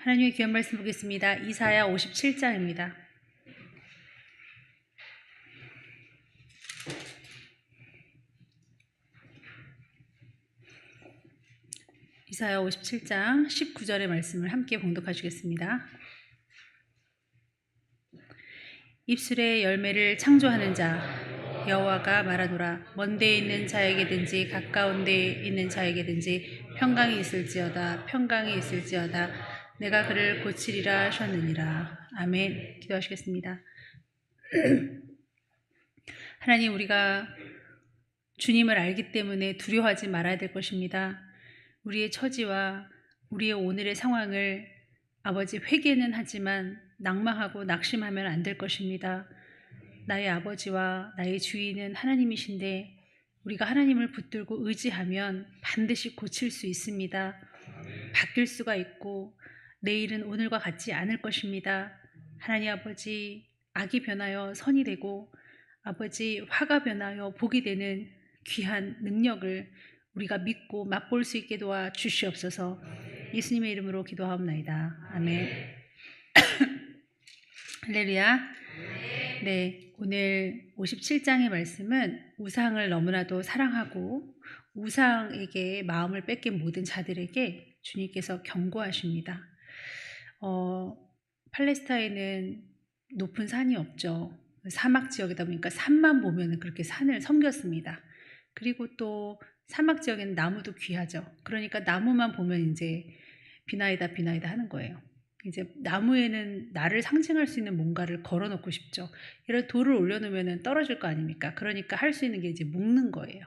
하나님의 귀한 말씀 보겠습니다. 이사야 57장입니다. 이사야 57장 19절의 말씀을 함께 봉독하시겠습니다. 입술의 열매를 창조하는 자 여호와가 말하노라. 먼 데에 있는 자에게든지 가까운 데에 있는 자에게든지 평강이 있을지어다. 평강이 있을지어다. 내가 그를 고치리라 하셨느니라. 아멘. 기도하시겠습니다. 하나님, 우리가 주님을 알기 때문에 두려워하지 말아야 될 것입니다. 우리의 처지와 우리의 오늘의 상황을 아버지 회개는 하지만 낭망하고 낙심하면 안 될 것입니다. 나의 아버지와 나의 주인은 하나님이신데 우리가 하나님을 붙들고 의지하면 반드시 고칠 수 있습니다. 바뀔 수가 있고 내일은 오늘과 같지 않을 것입니다. 하나님 아버지, 악이 변하여 선이 되고 아버지, 화가 변하여 복이 되는 귀한 능력을 우리가 믿고 맛볼 수 있게 도와 주시옵소서. 예수님의 이름으로 기도하옵나이다. 아멘. 할렐루야. 네, 오늘 57장의 말씀은 우상을 너무나도 사랑하고 우상에게 마음을 뺏긴 모든 자들에게 주님께서 경고하십니다. 팔레스타인은 높은 산이 없죠. 사막 지역이다 보니까 산만 보면 그렇게 산을 섬겼습니다. 그리고 또 사막 지역에는 나무도 귀하죠. 그러니까 나무만 보면 이제 비나이다 비나이다 하는 거예요. 이제 나무에는 나를 상징할 수 있는 뭔가를 걸어놓고 싶죠. 이런 돌을 올려놓으면 떨어질 거 아닙니까? 그러니까 할 수 있는 게 이제 묶는 거예요.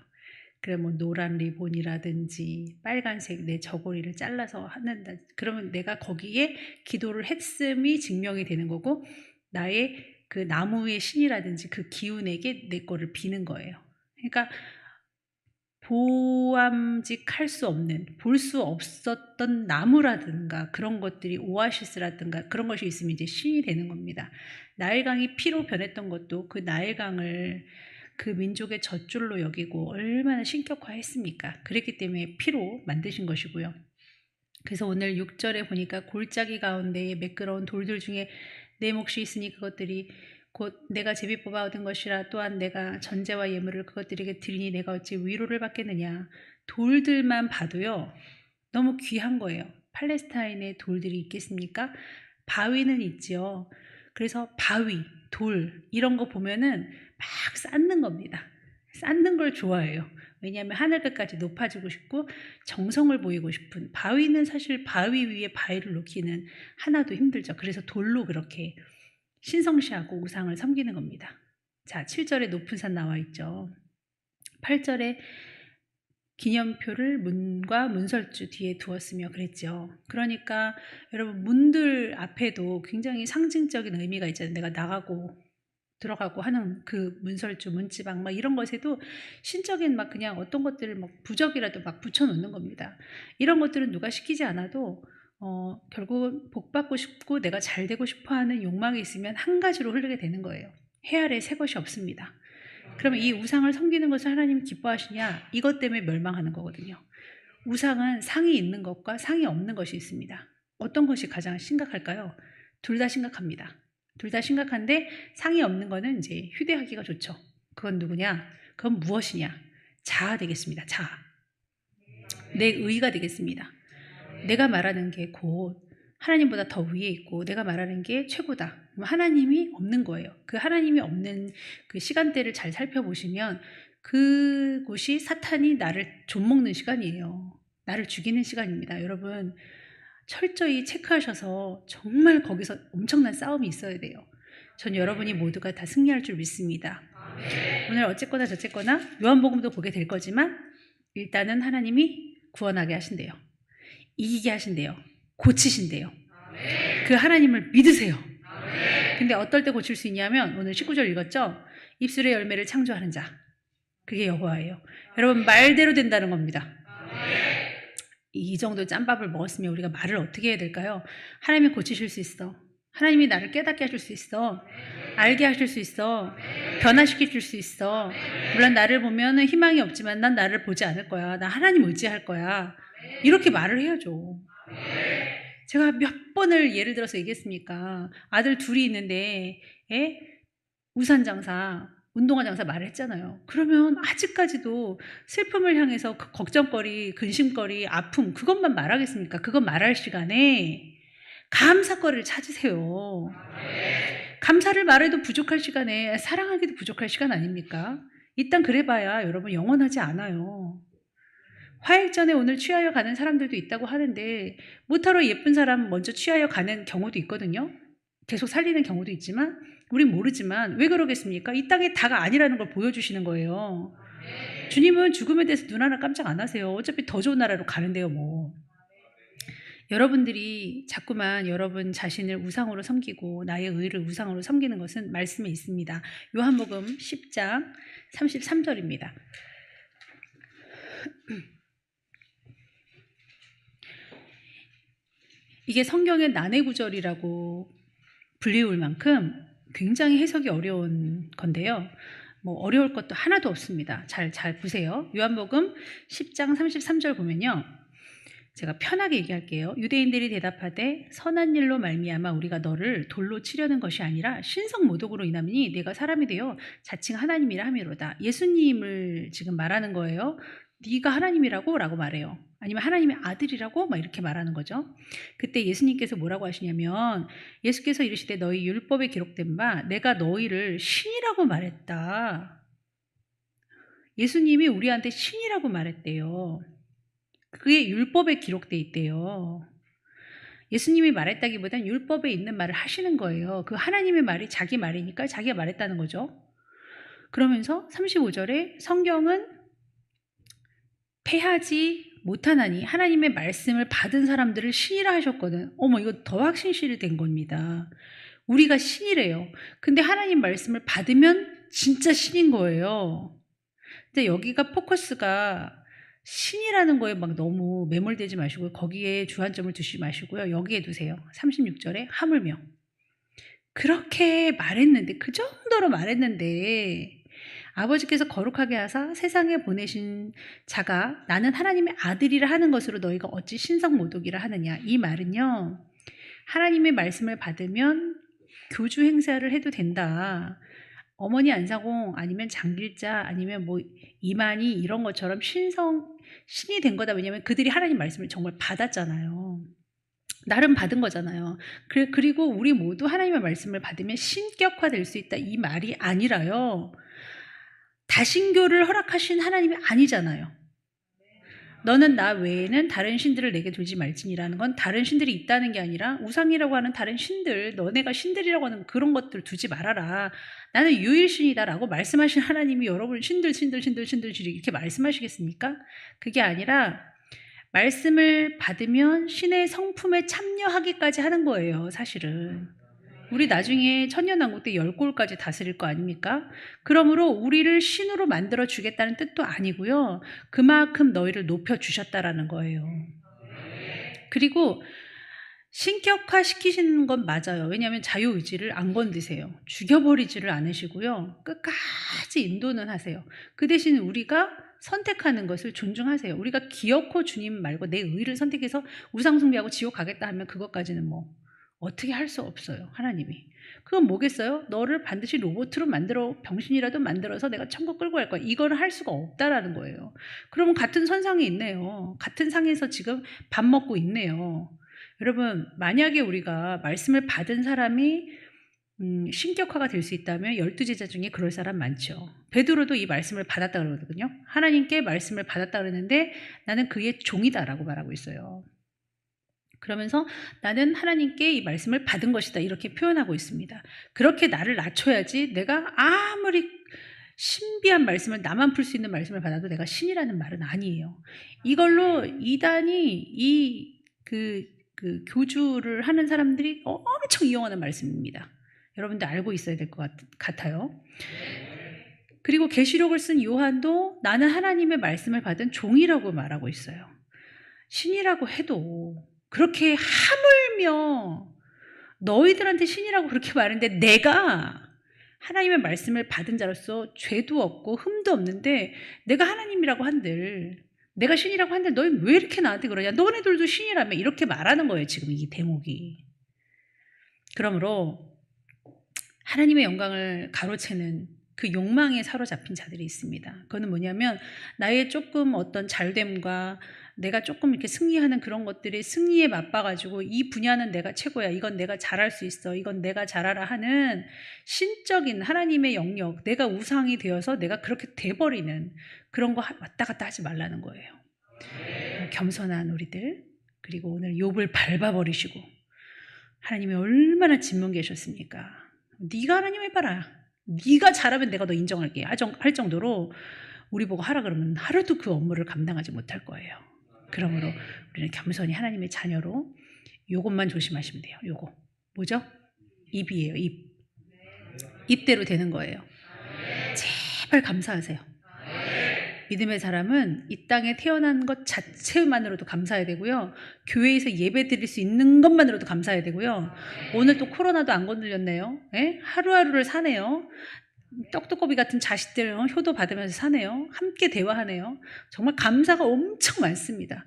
그래 뭐 노란 리본이라든지 빨간색 내 저고리를 잘라서 한다. 그러면 내가 거기에 기도를 했음이 증명이 되는 거고 나의 그 나무의 신이라든지 그 기운에게 내 거를 비는 거예요. 그러니까 보암직할 수 없는, 볼 수 없었던 나무라든가 그런 것들이 오아시스라든가 그런 것이 있으면 이제 신이 되는 겁니다. 나일강이 피로 변했던 것도 그 나일강을 그 민족의 젖줄로 여기고 얼마나 신격화했습니까? 그랬기 때문에 피로 만드신 것이고요. 그래서 오늘 6절에 보니까 골짜기 가운데에 매끄러운 돌들 중에 내 몫이 있으니 그것들이 곧 내가 제비 뽑아 얻은 것이라. 또한 내가 전제와 예물을 그것들에게 드리니 내가 어찌 위로를 받겠느냐. 돌들만 봐도요 너무 귀한 거예요. 팔레스타인에 돌들이 있겠습니까? 바위는 있지요. 그래서 바위, 돌 이런 거 보면은 막 쌓는 겁니다. 쌓는 걸 좋아해요. 왜냐하면 하늘 끝까지 높아지고 싶고 정성을 보이고 싶은. 바위는 사실 바위 위에 바위를 놓기는 하나도 힘들죠. 그래서 돌로 그렇게 신성시하고 우상을 섬기는 겁니다. 자, 7절에 높은 산 나와 있죠. 8절에 기념표를 문과 문설주 뒤에 두었으며 그랬죠. 그러니까 여러분 문들 앞에도 굉장히 상징적인 의미가 있잖아요. 내가 나가고 들어가고 하는 그 문설주, 문지방 막 이런 것에도 신적인 막 그냥 어떤 것들을 막 부적이라도 막 붙여놓는 겁니다. 이런 것들은 누가 시키지 않아도 결국은 복 받고 싶고 내가 잘 되고 싶어하는 욕망이 있으면 한 가지로 흐르게 되는 거예요. 해 아래 새 것이 없습니다. 그러면 이 우상을 섬기는 것을 하나님이 기뻐하시냐? 이것 때문에 멸망하는 거거든요. 우상은 상이 있는 것과 상이 없는 것이 있습니다. 어떤 것이 가장 심각할까요? 둘 다 심각합니다. 둘 다 심각한데 상이 없는 거는 이제 휴대하기가 좋죠. 그건 누구냐? 그건 무엇이냐? 자아 되겠습니다. 자아. 내 의가 되겠습니다. 내가 말하는 게 곧 하나님보다 더 위에 있고 내가 말하는 게 최고다. 하나님이 없는 거예요. 그 하나님이 없는 그 시간대를 잘 살펴보시면 그곳이 사탄이 나를 좀먹는 시간이에요. 나를 죽이는 시간입니다. 여러분 철저히 체크하셔서 정말 거기서 엄청난 싸움이 있어야 돼요. 전 여러분이 모두가 다 승리할 줄 믿습니다. 오늘 어쨌거나 저쨌거나 요한복음도 보게 될 거지만 일단은 하나님이 구원하게 하신대요. 이기게 하신대요. 고치신대요. 그 하나님을 믿으세요. 근데 어떨 때 고칠 수 있냐면 오늘 19절 읽었죠? 입술의 열매를 창조하는 자. 그게 여호와예요. 여러분 말대로 된다는 겁니다. 이 정도 짬밥을 먹었으면 우리가 말을 어떻게 해야 될까요? 하나님이 고치실 수 있어. 하나님이 나를 깨닫게 하실 수 있어. 알게 하실 수 있어. 변화시킬 수 있어. 물론 나를 보면 희망이 없지만 난 나를 보지 않을 거야. 나 하나님 의지할 거야. 이렇게 말을 해야죠. 제가 몇 번을 예를 들어서 얘기했습니까? 아들 둘이 있는데 우산 장사, 운동화 장사 말을 했잖아요. 그러면 아직까지도 슬픔을 향해서 그 걱정거리, 근심거리, 아픔 그것만 말하겠습니까? 그것 말할 시간에 감사거리를 찾으세요. 감사를 말해도 부족할 시간에 사랑하기도 부족할 시간 아닙니까? 일단 그래봐야 여러분 영원하지 않아요. 화해 전에 오늘 취하여 가는 사람들도 있다고 하는데 모타로 예쁜 사람 먼저 취하여 가는 경우도 있거든요. 계속 살리는 경우도 있지만 우린 모르지만 왜 그러겠습니까? 이 땅의 다가 아니라는 걸 보여주시는 거예요. 주님은 죽음에 대해서 눈 하나 깜짝 안 하세요. 어차피 더 좋은 나라로 가는데요 뭐. 여러분들이 자꾸만 여러분 자신을 우상으로 섬기고 나의 의를 우상으로 섬기는 것은 말씀에 있습니다. 요한복음 10장 33절입니다. 이게 성경의 난해 구절이라고 불리울 만큼 굉장히 해석이 어려운 건데요. 뭐 어려울 것도 하나도 없습니다. 잘 보세요. 요한복음 10장 33절 보면요. 제가 편하게 얘기할게요. 유대인들이 대답하되 선한 일로 말미암아 우리가 너를 돌로 치려는 것이 아니라 신성 모독으로 인함이니 내가 사람이 되어 자칭 하나님이라 함이로다. 예수님을 지금 말하는 거예요. 네가 하나님이라고? 라고 말해요. 아니면 하나님의 아들이라고? 막 이렇게 말하는 거죠. 그때 예수님께서 뭐라고 하시냐면 예수께서 이르시되 너희 율법에 기록된 바 내가 너희를 신이라고 말했다. 예수님이 우리한테 신이라고 말했대요. 그게 율법에 기록돼 있대요. 예수님이 말했다기보단 율법에 있는 말을 하시는 거예요. 그 하나님의 말이 자기 말이니까 자기가 말했다는 거죠. 그러면서 35절에 성경은 패하지 못하나니 하나님의 말씀을 받은 사람들을 신이라 하셨거든. 어머, 이거 더 확신실이 된 겁니다. 우리가 신이래요. 근데 하나님 말씀을 받으면 진짜 신인 거예요. 근데 여기가 포커스가 신이라는 거에 막 너무 매몰되지 마시고요. 거기에 주안점을 두시지 마시고요. 여기에 두세요. 36절에 하물며 그렇게 말했는데 그 정도로 말했는데 아버지께서 거룩하게 하사 세상에 보내신 자가 나는 하나님의 아들이라 하는 것으로 너희가 어찌 신성모독이라 하느냐. 이 말은요. 하나님의 말씀을 받으면 교주 행사를 해도 된다. 어머니 안사공 아니면 장길자 아니면 뭐 이만희 이런 것처럼 신이 된 거다. 왜냐하면 그들이 하나님 말씀을 정말 받았잖아요. 나름 받은 거잖아요. 그리고 우리 모두 하나님의 말씀을 받으면 신격화될 수 있다. 이 말이 아니라요. 다신교를 허락하신 하나님이 아니잖아요. 너는 나 외에는 다른 신들을 내게 두지 말지니라는 건 다른 신들이 있다는 게 아니라 우상이라고 하는 다른 신들, 너네가 신들이라고 하는 그런 것들 두지 말아라. 나는 유일신이다라고 말씀하신 하나님이 여러분 신들 이렇게 말씀하시겠습니까? 그게 아니라 말씀을 받으면 신의 성품에 참여하기까지 하는 거예요, 사실은. 우리 나중에 천년왕국 때 10골까지 다스릴 거 아닙니까? 그러므로 우리를 신으로 만들어 주겠다는 뜻도 아니고요. 그만큼 너희를 높여 주셨다라는 거예요. 그리고 신격화 시키시는 건 맞아요. 왜냐하면 자유의지를 안 건드세요. 죽여버리지를 않으시고요. 끝까지 인도는 하세요. 그 대신 우리가 선택하는 것을 존중하세요. 우리가 기어코 주님 말고 내 의를 선택해서 우상숭배하고 지옥 가겠다 하면 그것까지는 뭐 어떻게 할 수 없어요. 하나님이. 그건 뭐겠어요? 너를 반드시 로봇으로 만들어 병신이라도 만들어서 내가 천국 끌고 갈 거야. 이걸 할 수가 없다라는 거예요. 그러면 같은 선상에 있네요. 같은 상에서 지금 밥 먹고 있네요. 여러분 만약에 우리가 말씀을 받은 사람이 신격화가 될 수 있다면 12제자 중에 그럴 사람 많죠. 베드로도 이 말씀을 받았다 그러거든요. 하나님께 말씀을 받았다 그러는데 나는 그의 종이다라고 말하고 있어요. 그러면서 나는 하나님께 이 말씀을 받은 것이다 이렇게 표현하고 있습니다. 그렇게 나를 낮춰야지 내가 아무리 신비한 말씀을 나만 풀 수 있는 말씀을 받아도 내가 신이라는 말은 아니에요. 이걸로 이단이 그 교주를 하는 사람들이 엄청 이용하는 말씀입니다. 여러분들 알고 있어야 될 것 같아요. 그리고 계시록을 쓴 요한도 나는 하나님의 말씀을 받은 종이라고 말하고 있어요. 신이라고 해도 그렇게 하물며 너희들한테 신이라고 그렇게 말하는데 내가 하나님의 말씀을 받은 자로서 죄도 없고 흠도 없는데 내가 하나님이라고 한들 내가 신이라고 하는데 너희 왜 이렇게 나한테 그러냐? 너네들도 신이라며. 이렇게 말하는 거예요. 지금 이 대목이. 그러므로 하나님의 영광을 가로채는 그 욕망에 사로잡힌 자들이 있습니다. 그거는 뭐냐면 나의 조금 어떤 잘됨과 내가 조금 이렇게 승리하는 그런 것들이 승리에 맛봐가지고 이 분야는 내가 최고야. 이건 내가 잘할 수 있어. 이건 내가 잘하라 하는 신적인 하나님의 영역, 내가 우상이 되어서 내가 그렇게 돼버리는 그런 거 왔다 갔다 하지 말라는 거예요. 겸손한 우리들, 그리고 오늘 욥을 밟아버리시고 하나님이 얼마나 진문 계셨습니까? 네가 하나님 해봐라. 네가 잘하면 내가 너 인정할게 할 정도로 우리 보고 하라 그러면 하루도 그 업무를 감당하지 못할 거예요. 그러므로 우리는 겸손히 하나님의 자녀로 요것만 조심하시면 돼요. 요거 뭐죠? 입이에요. 입대로 되는 거예요. 제발 감사하세요. 믿음의 사람은 이 땅에 태어난 것 자체만으로도 감사해야 되고요. 교회에서 예배 드릴 수 있는 것만으로도 감사해야 되고요. 오늘 또 코로나도 안 건들렸네요. 예? 하루하루를 사네요. 떡두꺼비 같은 자식들 효도 받으면서 사네요. 함께 대화하네요. 정말 감사가 엄청 많습니다.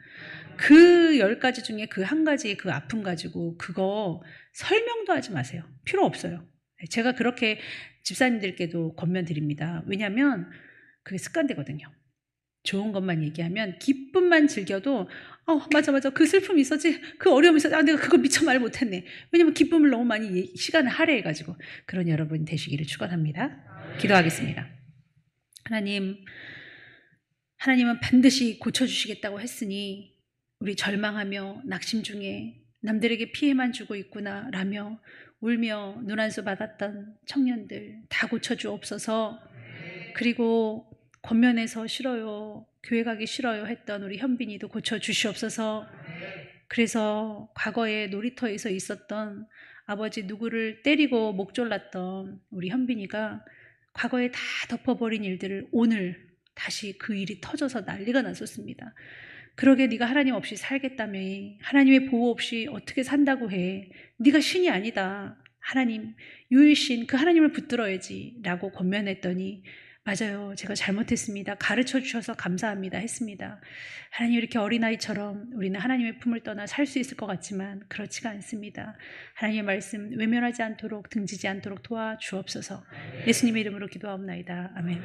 그 10가지 중에 그 한 가지의 그 아픔 가지고 그거 설명도 하지 마세요. 필요 없어요. 제가 그렇게 집사님들께도 권면드립니다. 왜냐하면 그게 습관되거든요. 좋은 것만 얘기하면 기쁨만 즐겨도 맞아 그 슬픔이 있었지, 그 어려움이 있었지, 내가 그거 미처 말 못했네. 왜냐면 기쁨을 너무 많이 시간을 할애해가지고. 그런 여러분 되시기를 축원합니다. 기도하겠습니다. 하나님은 반드시 고쳐주시겠다고 했으니 우리 절망하며 낙심 중에 남들에게 피해만 주고 있구나 라며 울며 눈한수 받았던 청년들 다 고쳐주옵소서. 그리고 권면해서 싫어요, 교회 가기 싫어요 했던 우리 현빈이도 고쳐주시옵소서. 그래서 과거에 놀이터에서 있었던 아버지 누구를 때리고 목 졸랐던 우리 현빈이가 과거에 다 덮어버린 일들을 오늘 다시 그 일이 터져서 난리가 났었습니다. 그러게 네가 하나님 없이 살겠다며, 하나님의 보호 없이 어떻게 산다고 해. 네가 신이 아니다. 하나님, 유일신 그 하나님을 붙들어야지 라고 권면했더니 맞아요, 제가 잘못했습니다. 가르쳐 주셔서 감사합니다 했습니다. 하나님, 이렇게 어린아이처럼 우리는 하나님의 품을 떠나 살 수 있을 것 같지만 그렇지가 않습니다. 하나님의 말씀 외면하지 않도록 등지지 않도록 도와주옵소서. 예수님의 이름으로 기도하옵나이다. 아멘.